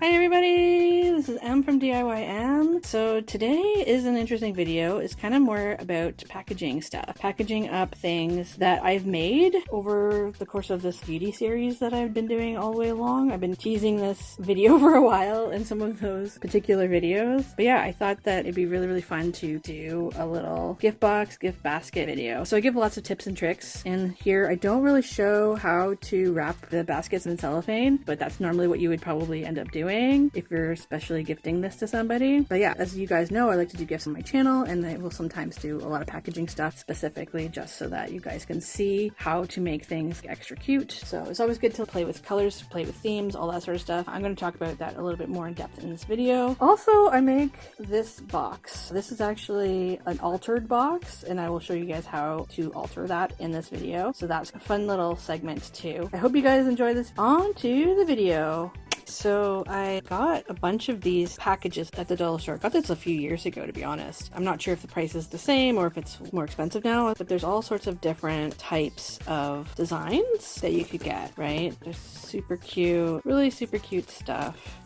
Hi everybody, this is M from DIYM. So today is an interesting video. It's kind of more about packaging stuff. Packaging up things that I've made over the course of this beauty series that I've been doing all the way along. I've been teasing this video for a while in some of those particular videos. But yeah, I thought that it'd be really fun to do a little gift box, gift basket video. So I give lots of tips and tricks. And here I don't really show how to wrap the baskets in cellophane, but that's normally what you would probably end up doing if you're especially gifting this to somebody. But yeah, as you guys know, I like to do gifts on my channel, and I will sometimes do a lot of packaging stuff specifically just so that you guys can see how to make things extra cute. So it's always good to play with colors, play with themes, all that sort of stuff. I'm going to talk about that a little bit more in depth in this video. Also, I make this box. This is actually an altered box, and I will show you guys how to alter that in this video. So that's a fun little segment too. I hope you guys enjoy this. On to the video. So I got a bunch of these packages at the dollar store. I got this a few years ago, to be honest. I'm not sure if the price is the same or if it's more expensive now, but there's all sorts of different types of designs that you could get, right? They're super cute, really super cute stuff,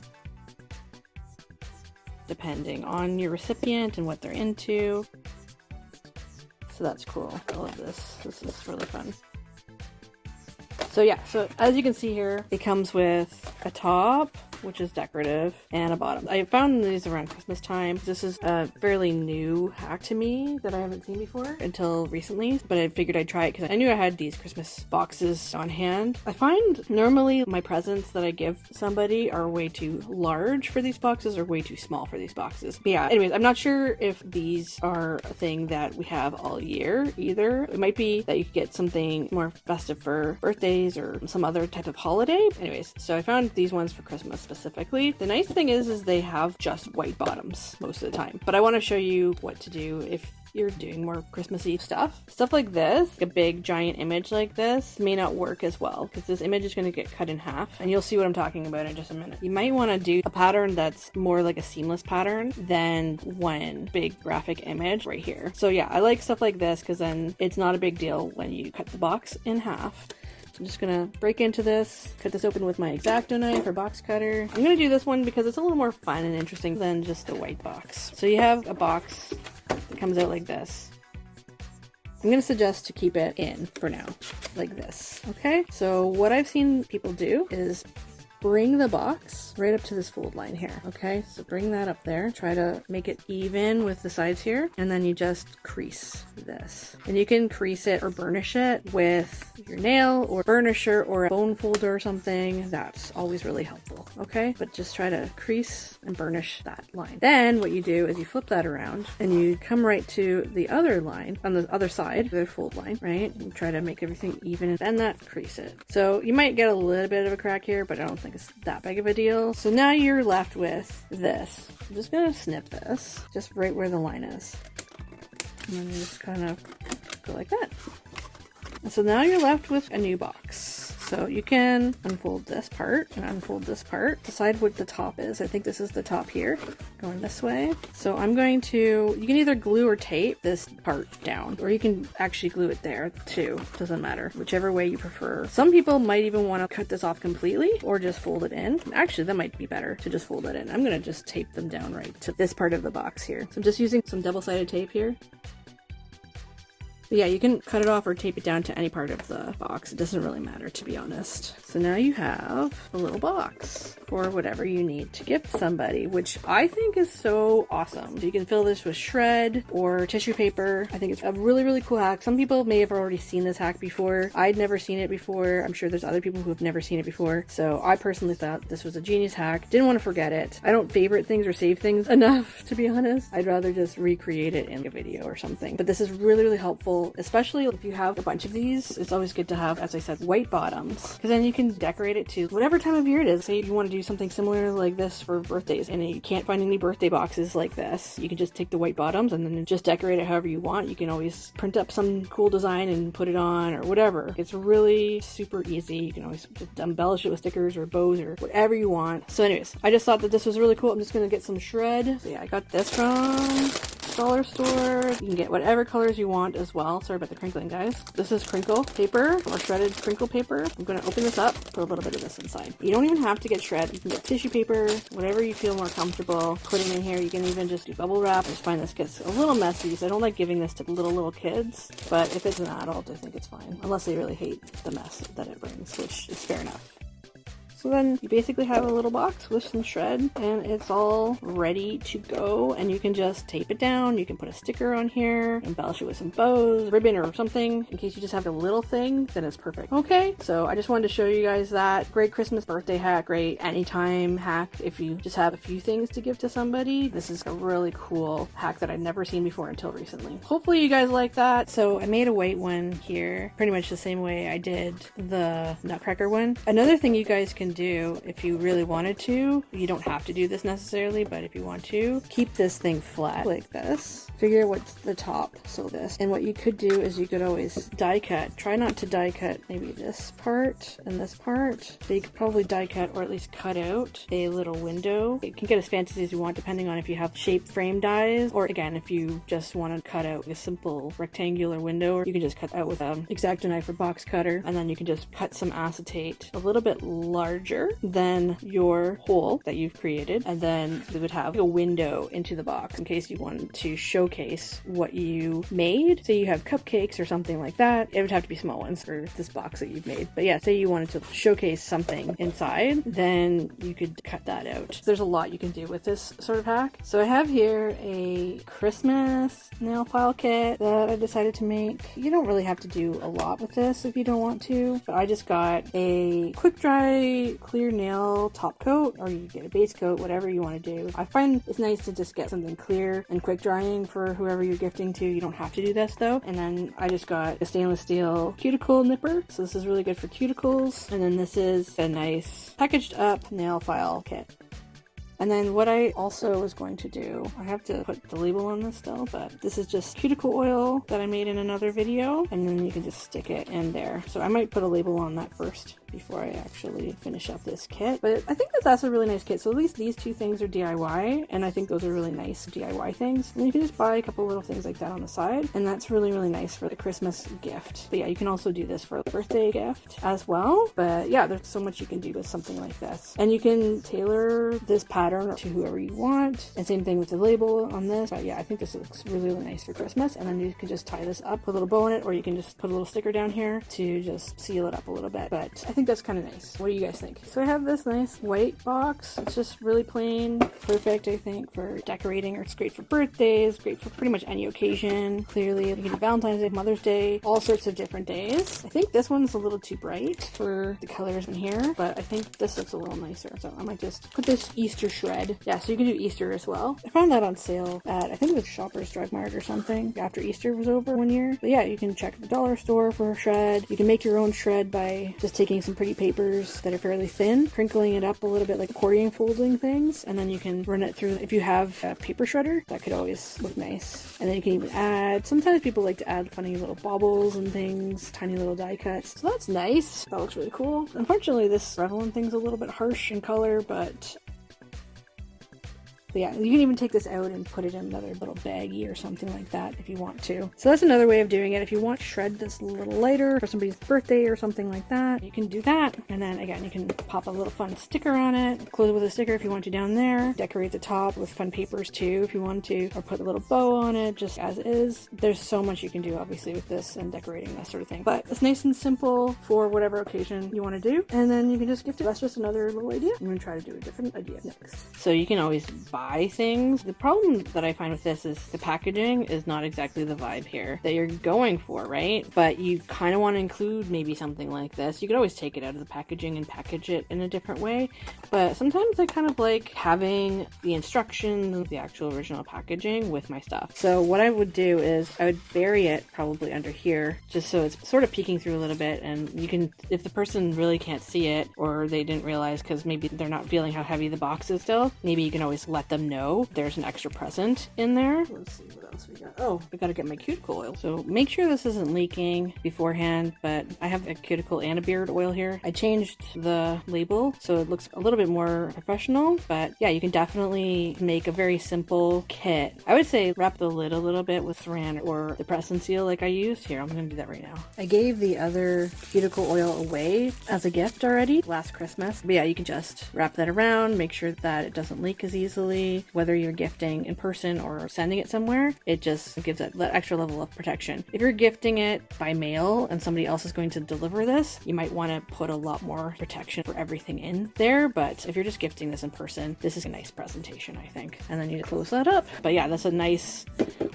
depending on your recipient and what they're into. So that's cool. I love this. This is really fun. So yeah, so as you can see here, it comes with a top, which is decorative, and a bottom. I found these around Christmas time. This is a fairly new hack to me that I haven't seen before until recently, but I figured I'd try it because I knew I had these Christmas boxes on hand. I find normally my presents that I give somebody are way too large for these boxes or way too small for these boxes. But yeah, anyways, I'm not sure if these are a thing that we have all year either. It might be that you could get something more festive for birthdays or some other type of holiday. Anyways, so I found these ones for Christmas specifically. The nice thing is they have just white bottoms most of the time, but I want to show you what to do if you're doing more Christmassy stuff. Stuff like this, a big giant image like this, may not work as well because this image is going to get cut in half, and you'll see what I'm talking about in just a minute. You might want to do a pattern that's more like a seamless pattern than one big graphic image right here. So yeah, I like stuff like this because then it's not a big deal when you cut the box in half. I'm just gonna break into this, cut this open with my X-Acto knife or box cutter. I'm gonna do this one because it's a little more fun and interesting than just a white box. So you have a box that comes out like this. I'm gonna suggest to keep it in for now, like this, okay? So what I've seen people do is bring the box right up to this fold line here, okay? So bring that up there, try to make it even with the sides here, and then you just crease this. And you can crease it or burnish it with your nail or burnisher or a bone folder or something. That's always really helpful, okay? But just try to crease and burnish that line. Then what you do is you flip that around and you come right to the other line on the other side, the fold line, right? And try to make everything even and then that crease it. So you might get a little bit of a crack here, but I don't think it's that big of a deal. So now you're left with this. I'm just gonna snip this just right where the line is. And then you just kind of go like that. And so now you're left with a new box. So you can unfold this part and unfold this part. Decide what the top is. I think this is the top here, going this way. So I'm going to, you can either glue or tape this part down, or you can actually glue it there too. Doesn't matter, whichever way you prefer. Some people might even want to cut this off completely or just fold it in. Actually, that might be better to just fold it in. I'm gonna just tape them down right to this part of the box here. So I'm just using some double-sided tape here. But yeah, you can cut it off or tape it down to any part of the box. It doesn't really matter, to be honest. So now you have a little box for whatever you need to gift somebody, which I think is so awesome. You can fill this with shred or tissue paper. I think it's a really cool hack. Some people may have already seen this hack before. I'd never seen it before. I'm sure there's other people who have never seen it before. So I personally thought this was a genius hack. Didn't want to forget it. I don't favorite things or save things enough, to be honest. I'd rather just recreate it in a video or something. But this is really helpful, especially if you have a bunch of these. It's always good to have, as I said, white bottoms, because then you can decorate it to whatever time of year it is. Say you want to do something similar like this for birthdays and you can't find any birthday boxes like this, you can just take the white bottoms and then just decorate it however you want. You can always print up some cool design and put it on or whatever. It's really super easy. You can always just embellish it with stickers or bows or whatever you want. So anyways, I just thought that this was really cool. I'm just gonna get some shred. So yeah, I got this from dollar store. You can get whatever colors you want as well. Sorry about the crinkling, guys. This is crinkle paper or shredded crinkle paper. I'm going to open this up, put a little bit of this inside. You don't even have to get shred. You can get tissue paper, whatever you feel more comfortable putting in here. You can even just do bubble wrap. I just find this gets a little messy, so I don't like giving this to little kids, but if it's an adult, I think it's fine, unless they really hate the mess that it brings, which is fair enough. So then you basically have a little box with some shred and it's all ready to go, and you can just tape it down. You can put a sticker on here, embellish it with some bows, ribbon or something in case you just have a little thing, then it's perfect. Okay, so I just wanted to show you guys that. Great Christmas birthday hack, great anytime hack if you just have a few things to give to somebody. This is a really cool hack that I'd never seen before until recently. Hopefully you guys like that. So I made a white one here, pretty much the same way I did the Nutcracker one. Another thing you guys can do if you really wanted to, you don't have to do this necessarily, but if you want to, keep this thing flat like this. Figure what's the top, so this. And what you could do is you could always die cut. Try not to die cut maybe this part and this part, but you could probably die cut or at least cut out a little window. It can get as fancy as you want depending on if you have shape frame dies, or again, if you just want to cut out a simple rectangular window, you can just cut out with an X-Acto knife or box cutter, and then you can just cut some acetate a little bit larger than your hole that you've created, and then you would have a window into the box in case you wanted to showcase what you made. Say you have cupcakes or something like that. It would have to be small ones for this box that you've made, but yeah, say you wanted to showcase something inside, then you could cut that out. There's a lot you can do with this sort of hack. So I have here a Christmas nail file kit that I decided to make. You don't really have to do a lot with this if you don't want to, but I just got a quick dry clear nail top coat, or you get a base coat, whatever you want to do. I find it's nice to just get something clear and quick drying for whoever you're gifting to. You don't have to do this though. And then I just got a stainless steel cuticle nipper, so this is really good for cuticles. And then this is a nice packaged up nail file kit. And then what I also was going to do, I have to put the label on this still, but this is just cuticle oil that I made in another video, and then you can just stick it in there. So I might put a label on that first before I actually finish up this kit. But I think that that's a really nice kit. So at least these two things are DIY, and I think those are really nice DIY things. And you can just buy a couple little things like that on the side, and that's really, really nice for the Christmas gift. But yeah, you can also do this for a birthday gift as well. But yeah, there's so much you can do with something like this. And you can tailor this pattern to whoever you want. And same thing with the label on this. But yeah, I think this looks really, really nice for Christmas. And then you can just tie this up, put a little bow in it, or you can just put a little sticker down here to just seal it up a little bit. But I think that's kind of nice. What do you guys think? So I have this nice white box. It's just really plain. Perfect, I think, for decorating, or it's great for birthdays, great for pretty much any occasion. Clearly, you can do Valentine's Day, Mother's Day, all sorts of different days. I think this one's a little too bright for the colors in here, but I think this looks a little nicer. So I might just put this Easter shred. Yeah, so you can do Easter as well. I found that on sale at, I think it was Shoppers Drug Mart or something, after Easter was over one year. But yeah, you can check the dollar store for a shred. You can make your own shred by just taking some pretty papers that are fairly thin, crinkling it up a little bit like accordion folding things, and then you can run it through. If you have a paper shredder, that could always look nice. And then you can even add, sometimes people like to add funny little baubles and things, tiny little die cuts. So that's nice. That looks really cool. Unfortunately, this Revlon thing's a little bit harsh in color, but yeah, you can even take this out and put it in another little baggie or something like that if you want to. So that's another way of doing it. If you want to shred this a little lighter for somebody's birthday or something like that, you can do that. And then again, you can pop a little fun sticker on it, close it with a sticker if you want to down there, decorate the top with fun papers too if you want to, or put a little bow on it just as is. There's so much you can do obviously with this and decorating that sort of thing. But it's nice and simple for whatever occasion you want to do. And then you can just gift it. That's just another little idea. I'm going to try to do a different idea next. So you can always buy things. The problem that I find with this is the packaging is not exactly the vibe here that you're going for, right? But you kind of want to include maybe something like this. You could always take it out of the packaging and package it in a different way, but sometimes I kind of like having the instructions, the actual original packaging with my stuff. So what I would do is I would bury it probably under here just so it's sort of peeking through a little bit, and you can, if the person really can't see it or they didn't realize because maybe they're not feeling how heavy the box is still, maybe you can always let them them know there's an extra present in there. Let's see what else we got. Oh, I gotta get my cuticle oil. So make sure this isn't leaking beforehand, but I have a cuticle and a beard oil here. I changed the label so it looks a little bit more professional, but yeah, you can definitely make a very simple kit. I would say wrap the lid a little bit with saran or the press and seal like I used. Here, I'm gonna do that right now. I gave the other cuticle oil away as a gift already last Christmas, but yeah, you can just wrap that around, make sure that it doesn't leak as easily. Whether you're gifting in person or sending it somewhere, it just gives that extra level of protection. If you're gifting it by mail and somebody else is going to deliver this, you might want to put a lot more protection for everything in there, but if you're just gifting this in person, this is a nice presentation, I think. And then you just close that up. But yeah, that's a nice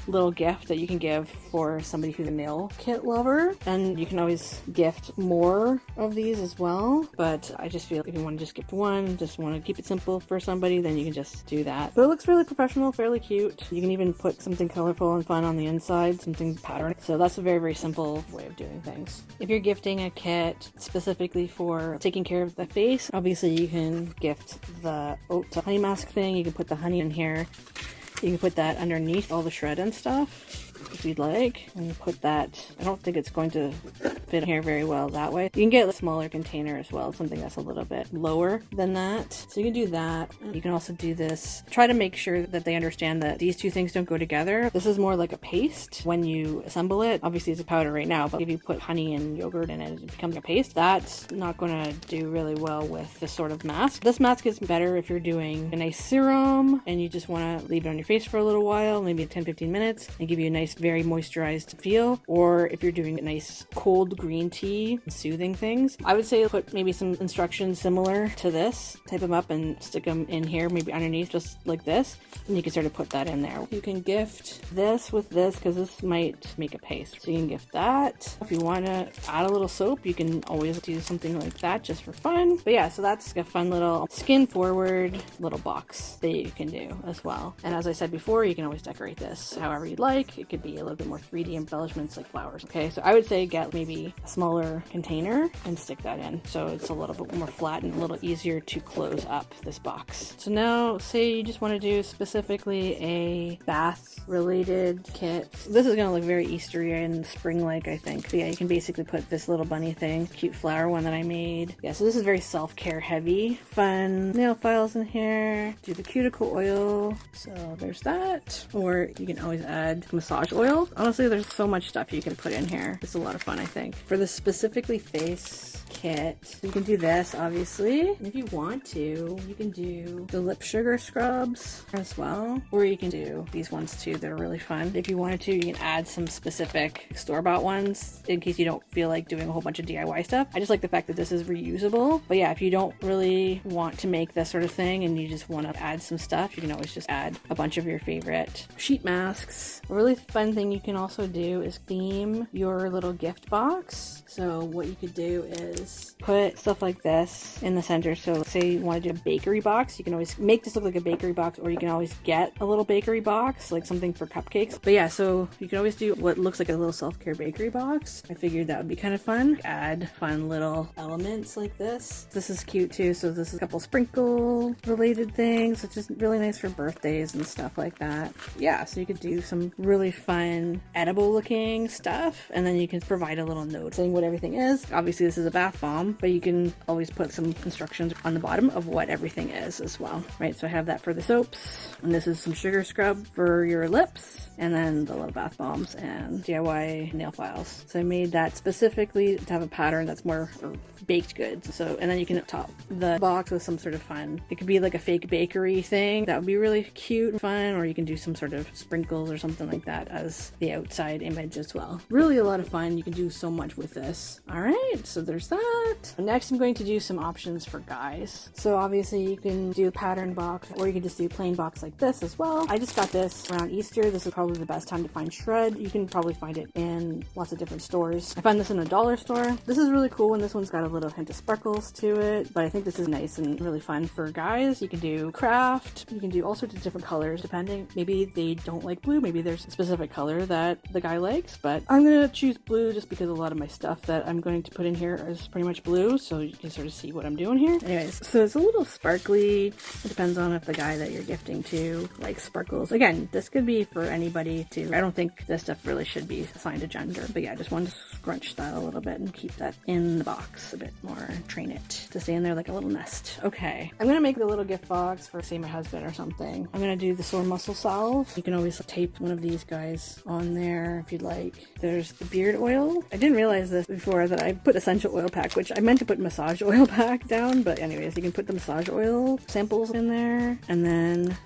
little gift that you can give for somebody who's a nail kit lover, and you can always gift more of these as well, but I just feel if you want to just gift one, just want to keep it simple for somebody, then you can just do that. But it looks really professional, fairly cute. You can even put something colorful and fun on the inside, something patterned. So that's a very, very simple way of doing things. If you're gifting a kit specifically for taking care of the face, obviously you can gift the oat honey mask thing. You can put the honey in here. You can put that underneath all the shred and stuff if you'd like, and put that. I don't think it's going to fit here very well that way. You can get a smaller container as well, something that's a little bit lower than that. So you can do that. You can also do this. Try to make sure that they understand that these two things don't go together. This is more like a paste when you assemble it. Obviously it's a powder right now, but if you put honey and yogurt in it, it becomes a paste. That's not going to do really well with this sort of mask. This mask is better if you're doing a nice serum and you just want to leave it on your face for a little while, maybe 10-15 minutes, and give you a nice, very moisturized feel. Or if you're doing a nice cold green tea, soothing things, I would say put maybe some instructions similar to this, type them up and stick them in here, maybe underneath, just like this, and you can sort of put that in there. You can gift this with this because this might make a paste, so you can gift that. If you want to add a little soap, you can always do something like that just for fun. But yeah, so that's a fun little skin forward little box that you can do as well. And as I said before, you can always decorate this however you'd like. It could be a little bit more 3D embellishments like flowers. Okay, so I would say get maybe a smaller container and stick that in so it's a little bit more flat and a little easier to close up this box. So now say you just want to do specifically a bath related kit. This is going to look very Eastery and spring-like, I think. But yeah, you can basically put this little bunny thing, cute flower one that I made. Yeah, so this is very self-care heavy. Fun nail files in here. Do the cuticle oil. So there's that. Or you can always add massage oil. Honestly, there's so much stuff you can put in here. It's a lot of fun, I think. For the specifically face kit, you can do this, obviously. And if you want to, you can do the lip sugar scrubs as well. Or you can do these ones too. They're really fun. If you wanted to, you can add some specific store-bought ones in case you don't feel like doing a whole bunch of DIY stuff. I just like the fact that this is reusable. But yeah, if you don't really want to make this sort of thing and you just want to add some stuff, you can always just add a bunch of your favorite sheet masks. A really fun thing you can also do is theme your little gift box. So what you could do is put stuff like this in the center. So say you want to do a bakery box, you can always make this look like a bakery box, or you can always get a little bakery box, like something for cupcakes. But yeah, so you can always do what looks like a little self-care bakery box. I figured that would be kind of fun. Add fun little elements like this. This is cute too. So this is a couple sprinkle related things, which is really nice for birthdays and stuff like that. Yeah, so you could do some really fun edible looking stuff, and then you can provide a little note saying what everything is. Obviously this is a bath bomb, but you can always put some instructions on the bottom of what everything is as well. Right, so I have that for the soaps, and this is some sugar scrub for your lips, and then the little bath bombs and DIY nail files. So I made that specifically to have a pattern that's more baked goods. So, and then you can top the box with some sort of fun. It could be like a fake bakery thing. That would be really cute and fun, or you can do some sort of sprinkles or something like that as the outside image as well. Really a lot of fun. You can do so much with this. All right, so there's that. Next, I'm going to do some options for guys. So obviously you can do a pattern box, or you can just do a plain box like this as well. I just got this around Easter. This is probably probably the best time to find shred. You can probably find it in lots of different stores. I found this in a dollar store. This is really cool, and this one's got a little hint of sparkles to it, but I think this is nice and really fun for guys. You can do craft, you can do all sorts of different colors depending. Maybe they don't like blue, maybe there's a specific color that the guy likes, but I'm gonna choose blue just because a lot of my stuff that I'm going to put in here is pretty much blue, so you can sort of see what I'm doing here. Anyways, so it's a little sparkly. It depends on if the guy that you're gifting to likes sparkles. Again, this could be for anybody too. I don't think this stuff really should be assigned a gender, but yeah, I just wanted to scrunch that a little bit and keep that in the box a bit more, train it to stay in there like a little nest. Okay, I'm gonna make the little gift box for, say, my husband or something. I'm gonna do the sore muscle salve. You can always tape one of these guys on there if you'd like. There's the beard oil. I didn't realize this before that I put essential oil pack, which I meant to put massage oil pack down, but anyways, you can put the massage oil samples in there. And then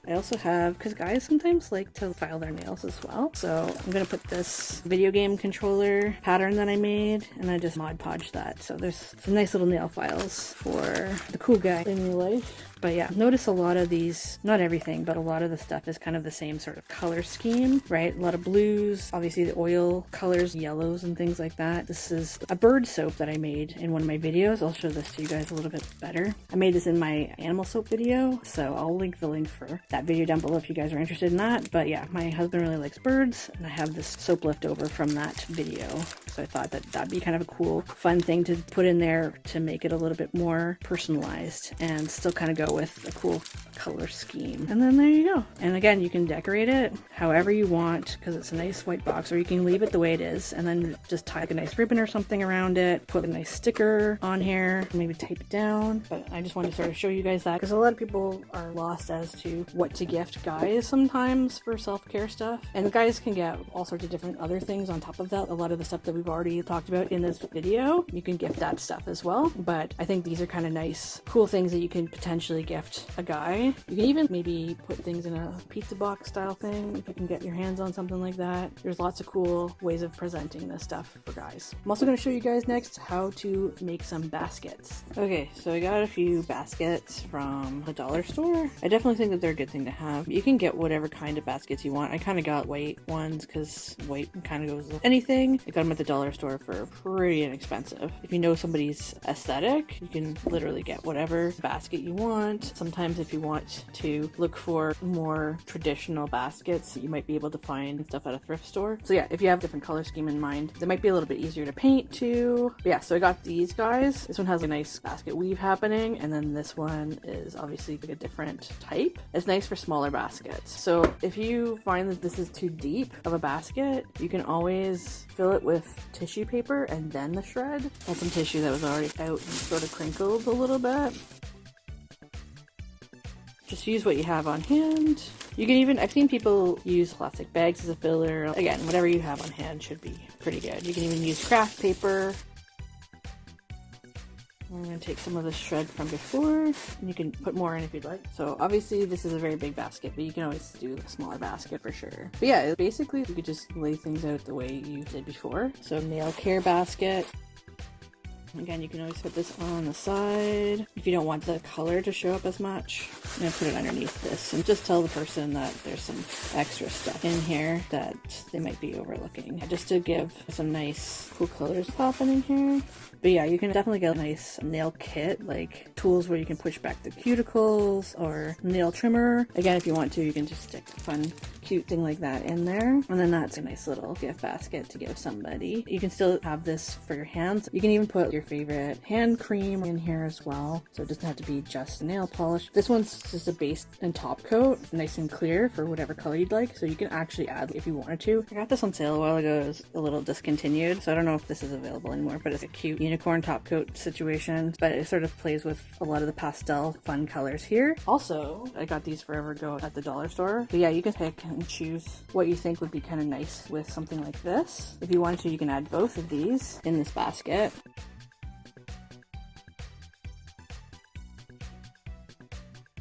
I also have, because guys sometimes like to file their nails as well, so I'm gonna put this video game controller pattern that I made, and I just Mod Podge that. So there's some nice little nail files for the cool guy in your life. But yeah, notice a lot of these, not everything, but a lot of the stuff is kind of the same sort of color scheme, right? A lot of blues, obviously the oil colors, yellows and things like that. This is a bird soap that I made in one of my videos. I'll show this to you guys a little bit better. I made this in my animal soap video, so I'll link the link for that video down below if you guys are interested in that. But yeah, my husband really likes birds, and I have this soap left over from that video. So I thought that that'd be kind of a cool, fun thing to put in there to make it a little bit more personalized and still kind of go with a cool color scheme. And then there you go. And again, you can decorate it however you want because it's a nice white box, or you can leave it the way it is and then just tie like a nice ribbon or something around it, put a nice sticker on here, maybe tape it down. But I just wanted to sort of show you guys that because a lot of people are lost as to what to gift guys sometimes for self-care stuff. And guys can get all sorts of different other things on top of that. A lot of the stuff that we've already talked about in this video, you can gift that stuff as well. But I think these are kind of nice, cool things that you can potentially gift a guy. You can even maybe put things in a pizza box style thing if you can get your hands on something like that. There's lots of cool ways of presenting this stuff for guys. I'm also going to show you guys next how to make some baskets. Okay, so I got a few baskets from the dollar store. I definitely think that they're a good thing to have. You can get whatever kind of baskets you want. I kind of got white ones because white kind of goes with anything. I got them at the dollar store for pretty inexpensive. If you know somebody's aesthetic, you can literally get whatever basket you want. Sometimes if you want to look for more traditional baskets, you might be able to find stuff at a thrift store. So yeah, if you have a different color scheme in mind, they might be a little bit easier to paint too. But yeah, so I got these guys. This one has a nice basket weave happening, and then this one is obviously like a different type. It's nice for smaller baskets. So if you find that this is too deep of a basket, you can always fill it with tissue paper and then the shred. I had some tissue that was already out and sort of crinkled a little bit. Just use what you have on hand. You can even, I've seen people use plastic bags as a filler. Again, whatever you have on hand should be pretty good. You can even use craft paper. I'm going to take some of the shred from before, and you can put more in if you'd like. So obviously this is a very big basket, but you can always do a smaller basket for sure. But yeah, basically you could just lay things out the way you did before. So nail care basket. Again, you can always put this on the side. If you don't want the color to show up as much, I'm going to put it underneath this and just tell the person that there's some extra stuff in here that they might be overlooking. Just to give some nice cool colors popping in here. But yeah, you can definitely get a nice nail kit, like tools where you can push back the cuticles or nail trimmer. Again, if you want to, you can just stick a fun, cute thing like that in there. And then that's a nice little gift basket to give somebody. You can still have this for your hands. You can even put your favorite hand cream in here as well. So it doesn't have to be just nail polish. This one's just a base and top coat, nice and clear for whatever color you'd like. So you can actually add if you wanted to. I got this on sale a while ago. It was a little discontinued, so I don't know if this is available anymore, but it's a cute unicorn top coat situation. But it sort of plays with a lot of the pastel fun colors here. Also, I got these forever ago at the dollar store. But yeah, you can pick and choose what you think would be kind of nice with something like this. If you wanted to, you can add both of these in this basket.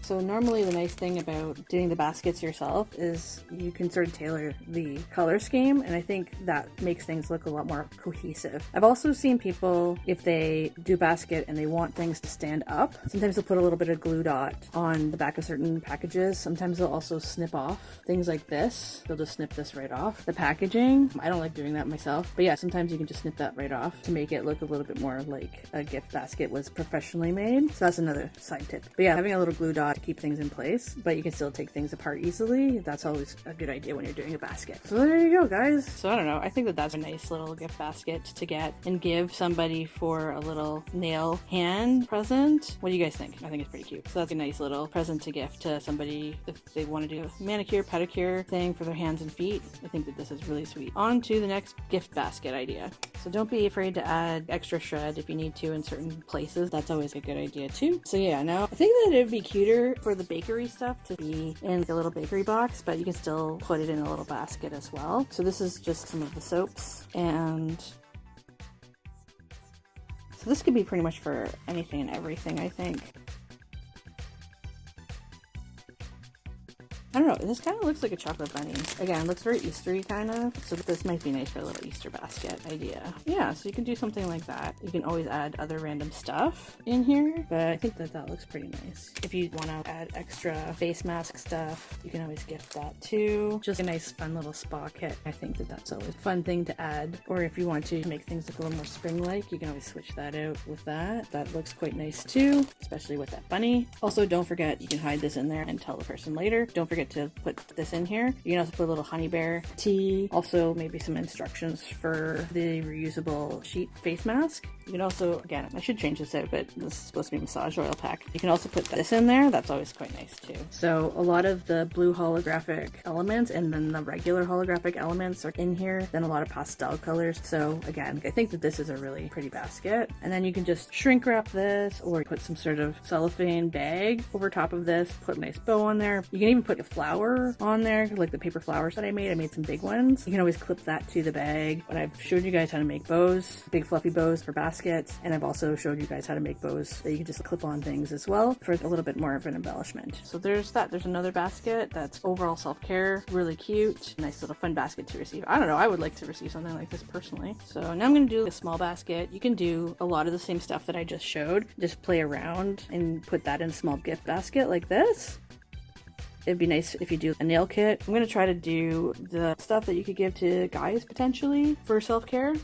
So normally the nice thing about doing the baskets yourself is you can sort of tailor the color scheme, and I think that makes things look a lot more cohesive. I've also seen people, if they do basket and they want things to stand up, sometimes they'll put a little bit of glue dot on the back of certain packages. Sometimes they'll also snip off things like this. They'll just snip this right off the packaging. I don't like doing that myself, but yeah, sometimes you can just snip that right off to make it look a little bit more like a gift basket was professionally made. So that's another side tip. But yeah, having a little glue dot to keep things in place, but you can still take things apart easily. That's always a good idea when you're doing a basket. So there you go, guys. So I don't know, I think that that's a nice little gift basket to get and give somebody for a little nail hand present. What do you guys think? I think it's pretty cute. So that's a nice little present to gift to somebody if they want to do a manicure, pedicure thing for their hands and feet. I think that this is really sweet. On to the next gift basket idea. So don't be afraid to add extra shred if you need to in certain places. That's always a good idea too. So yeah, now I think that it would be cuter for the bakery stuff to be in the little bakery box, but you can still put it in a little basket as well. So this is just some of the soaps, and so this could be pretty much for anything and everything, I think. I don't know, this kind of looks like a chocolate bunny. Again, it looks very Eastery kind of, so this might be nice for a little Easter basket idea. Yeah, so you can do something like that. You can always add other random stuff in here, but I think that that looks pretty nice. If you want to add extra face mask stuff, you can always gift that too. Just a nice fun little spa kit. I think that that's always a fun thing to add. Or if you want to make things look a little more spring-like, you can always switch that out with that. That looks quite nice too, especially with that bunny. Also, don't forget, you can hide this in there and tell the person later. Don't forget to put this in here. You can also put a little honey bear tea, also maybe some instructions for the reusable sheet face mask. You can also, again, I should change this out, but this is supposed to be massage oil pack. You can also put this in there. That's always quite nice too. So a lot of the blue holographic elements and then the regular holographic elements are in here, then a lot of pastel colors. So again, I think that this is a really pretty basket. And then you can just shrink wrap this or put some sort of cellophane bag over top of this, put a nice bow on there. You can even put a flower on there, like the paper flowers that I made some big ones. You can always clip that to the bag. But I've showed you guys how to make bows, big fluffy bows for baskets, and I've also showed you guys how to make bows that you can just clip on things as well for a little bit more of an embellishment. So there's that. There's another basket that's overall self-care, really cute, nice little fun basket to receive. I don't know, I would like to receive something like this personally. So now I'm going to do a small basket. You can do a lot of the same stuff that I just showed, just play around and put that in a small gift basket like this. It'd be nice if you do a nail kit. I'm going to try to do the stuff that you could give to guys potentially for self-care.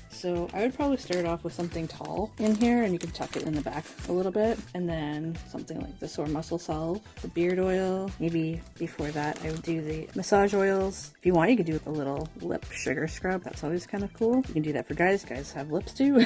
So I would probably start off with something tall in here, and you can tuck it in the back a little bit, and then something like the sore muscle salve, the beard oil. Maybe before that I would do the massage oils. If you want, you could do a little lip sugar scrub. That's always kind of cool. You can do that for guys. Guys have lips too.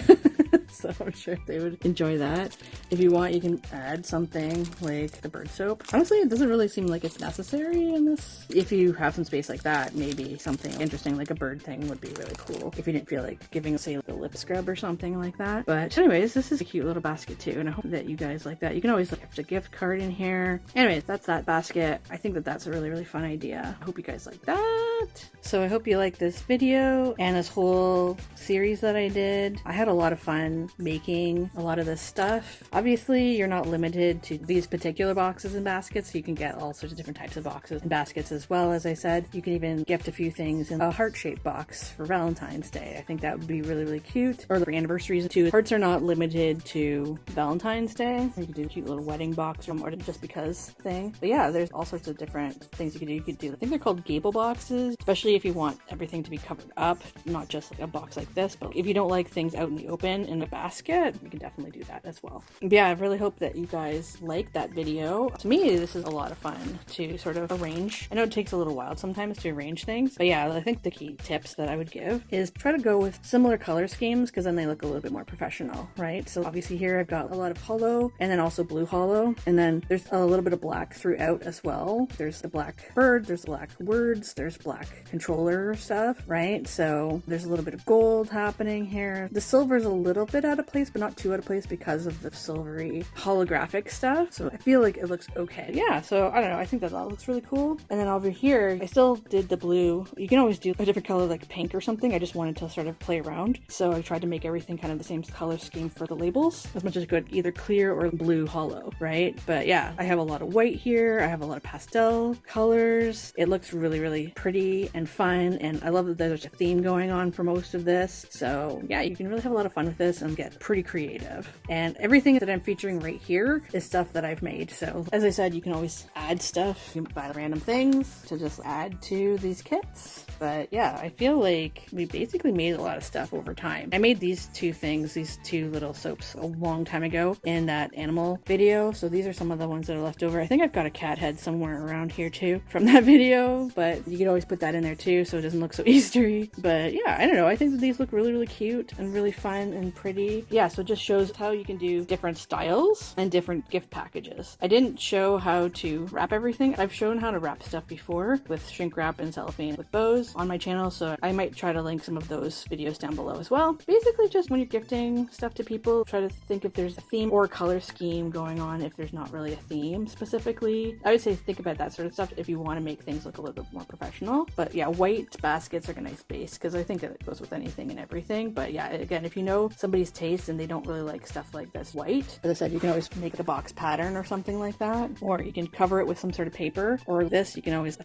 So I'm sure they would enjoy that. If you want, you can add something like the bird soap. Honestly, it doesn't really seem like it's necessary in this. If you have some space like that, maybe something interesting like a bird thing would be really cool. If you didn't feel like giving, say, like a lip scrub or something like that. But anyways, this is a cute little basket too, and I hope that you guys like that. You can always gift a gift card in here. Anyways, that's that basket. I think that that's a really, really fun idea. I hope you guys like that. So I hope you like this video and this whole series that I did. I had a lot of fun making a lot of this stuff. Obviously, you're not limited to these particular boxes and baskets. You can get all sorts of different types of boxes and baskets as well. As I said, you can even gift a few things in a heart-shaped box for Valentine's Day. I think that would be really, really cute. Or for anniversaries too. Hearts are not limited to Valentine's Day. You could do a cute little wedding box or just because thing. But yeah, there's all sorts of different things you could do. You could do, I think they're called gable boxes, especially if you want everything to be covered up, not just like a box like this. But if you don't like things out in the open in a basket, you can definitely do that as well. But yeah, I really hope that you guys like that video. To me, this is a lot of fun to sort of arrange. I know it takes a little while sometimes to arrange things, but yeah, I think the key tips that I would give is try to go with similar color schemes, because then they look a little bit more professional, right? So obviously here I've got a lot of hollow and then also blue hollow, and then there's a little bit of black throughout as well. There's the black bird, there's black words, there's black controller stuff, right? So there's a little bit of gold happening here. The silver's a little bit bit out of place, but not too out of place because of the silvery holographic stuff. So I feel like it looks okay. Yeah, so I don't know. I think that looks really cool. And then over here, I still did the blue. You can always do a different color like pink or something. I just wanted to sort of play around. So I tried to make everything kind of the same color scheme for the labels as much as I could, either clear or blue hollow, right? But yeah, I have a lot of white here. I have a lot of pastel colors. It looks really, really pretty and fun. And I love that there's a theme going on for most of this. So yeah, you can really have a lot of fun with this and get pretty creative. And everything that I'm featuring right here is stuff that I've made. So as I said, you can always add stuff. You can buy random things to just add to these kits. But yeah, I feel like we basically made a lot of stuff over time. I made these two things, these two little soaps, a long time ago in that animal video. So these are some of the ones that are left over. I think I've got a cat head somewhere around here too from that video, but you can always put that in there too so it doesn't look so Eastery. But yeah, I don't know. I think that these look really, really cute and really fun and pretty. Yeah, so it just shows how you can do different styles and different gift packages. I didn't show how to wrap everything. I've shown how to wrap stuff before with shrink wrap and cellophane with bows on my channel, so I might try to link some of those videos down below as well. Basically, just when you're gifting stuff to people, try to think if there's a theme or color scheme going on. If there's not really a theme specifically, I would say think about that sort of stuff if you want to make things look a little bit more professional. But yeah, white baskets are a nice base because I think it goes with anything and everything. But yeah, again, if you know somebody's taste and they don't really like stuff like this white, as I said, you can always make a box pattern or something like that, or you can cover it with some sort of paper, or this you can always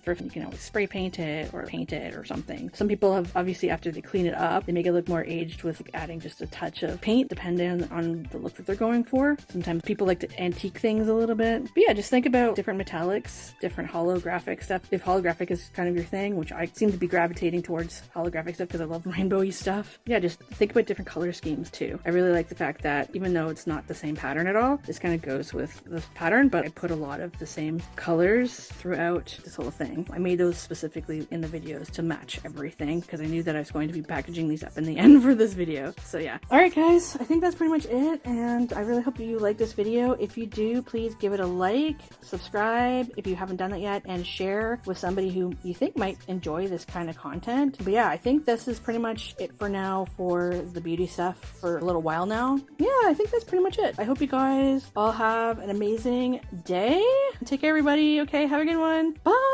spray paint it or paint it or something. Some people have, obviously, after they clean it up, they make it look more aged with adding just a touch of paint depending on the look that they're going for. Sometimes people like to antique things a little bit. But yeah, just think about different metallics, different holographic stuff. If holographic is kind of your thing, which I seem to be gravitating towards holographic stuff because I love rainbowy stuff. Yeah, just think about different color schemes too. I really like the fact that even though it's not the same pattern at all, this kind of goes with the pattern, but I put a lot of the same colors throughout this whole thing. I made those specifically in the videos to match everything because I knew that I was going to be packaging these up in the end for this video. So yeah. Alright guys, I think that's pretty much it, and I really hope you like this video. If you do, please give it a like, subscribe if you haven't done that yet, and share with somebody who you think might enjoy this kind of content. But yeah, I think this is pretty much it for now for the beauty stuff for a little while now. Yeah, I think that's pretty much it. I hope you guys all have an amazing day. Take care everybody. Okay, have a good one. Bye!